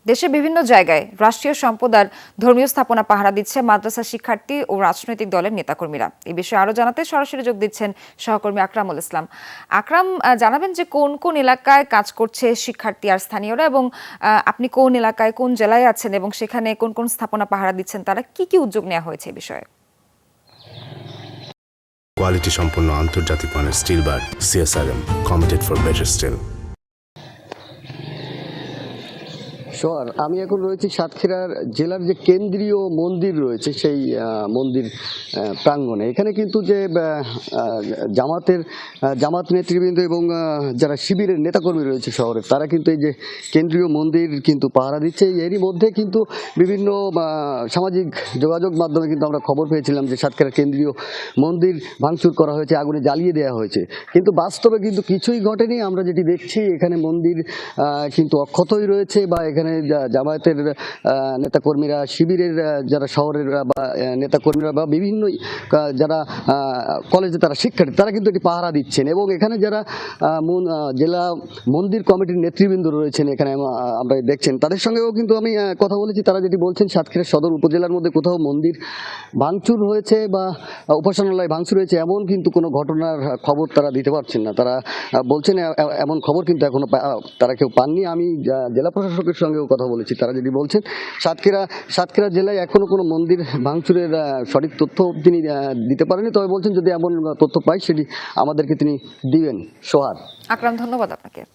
দেশের বিভিন্ন জায়গায় রাষ্ট্রীয় সম্পদ আর ধর্মীয় স্থাপনা পাহারা দিচ্ছে মাদ্রাসা শিক্ষার্থী ও রাজনৈতিক দলের নেতাকর্মীরা। এই বিষয়ে আরো জানাতে সরাসরি যোগ দিচ্ছেন সহকর্মী আকরামুল ইসলাম। আকরাম, জানাবেন যে কোন কোন এলাকায় কাজ করছে শিক্ষার্থী আর স্থানীয়রা, এবং আপনি কোন এলাকায় কোন জেলায় আছেন এবং সেখানে কোন কোন স্থাপনা পাহারা দিচ্ছেন, তারা কি কি উদ্যোগ নেওয়া হয়েছে এই বিষয়ে? কোয়ালিটি সম্পন্ন আন্তর্জাতিক মানের steel bar CSRM, committed for better steel. সোহার, আমি এখন রয়েছি সাতক্ষীরার জেলার যে কেন্দ্রীয় মন্দির রয়েছে সেই মন্দির প্রাঙ্গণে। এখানে কিন্তু যে জামাত নেতৃবৃন্দ এবং যারা শিবিরের নেতাকর্মী রয়েছে শহরে, তারা কিন্তু এই যে কেন্দ্রীয় মন্দির কিন্তু পাহারা দিচ্ছে। এরই মধ্যে কিন্তু বিভিন্ন সামাজিক যোগাযোগ মাধ্যমে কিন্তু আমরা খবর পেয়েছিলাম যে সাতক্ষীরার কেন্দ্রীয় মন্দির ভাঙচুর করা হয়েছে, আগুনে জ্বালিয়ে দেওয়া হয়েছে, কিন্তু বাস্তবে কিন্তু কিছুই ঘটেনি। আমরা যেটি দেখছি, এখানে মন্দির কিন্তু অক্ষতই রয়েছে, বা এখানে জামায়াতের নেতাকর্মীরা, শিবিরের যারা শহরের বা নেতাকর্মীরা বা বিভিন্ন যারা কলেজে তারা শিক্ষার্থী, তারা কিন্তু এটি পাহারা দিচ্ছেন। এবং এখানে যারা জেলা মন্দির কমিটির নেতৃবৃন্দ রয়েছেন এখানে আমরা দেখছেন, তাদের সঙ্গেও কিন্তু আমি কথা বলেছি। তারা যেটি বলছেন, সাতক্ষীরা সদর উপজেলার মধ্যে কোথাও মন্দির ভাঙচুর হয়েছে বা উপাসনালয় ভাঙচুর হয়েছে এমন কিন্তু কোনো ঘটনার খবর তারা দিতে পারছেন না। তারা বলছেন এমন খবর কিন্তু এখনো তারা কেউ পাননি। আমি জেলা প্রশাসকের সঙ্গেও কথা বলেছি, তারা যেটি বলছেন, সাতক্ষীরা জেলায় এখনো কোনো মন্দির ভাঙচুরের সঠিক তথ্য তিনি দিতে পারেনি, তবে বলছেন যদি এমন তথ্য পাই সেটি আমাদেরকে তিনি দিবেন। সোহার। আকরাম, ধন্যবাদ আপনাকে।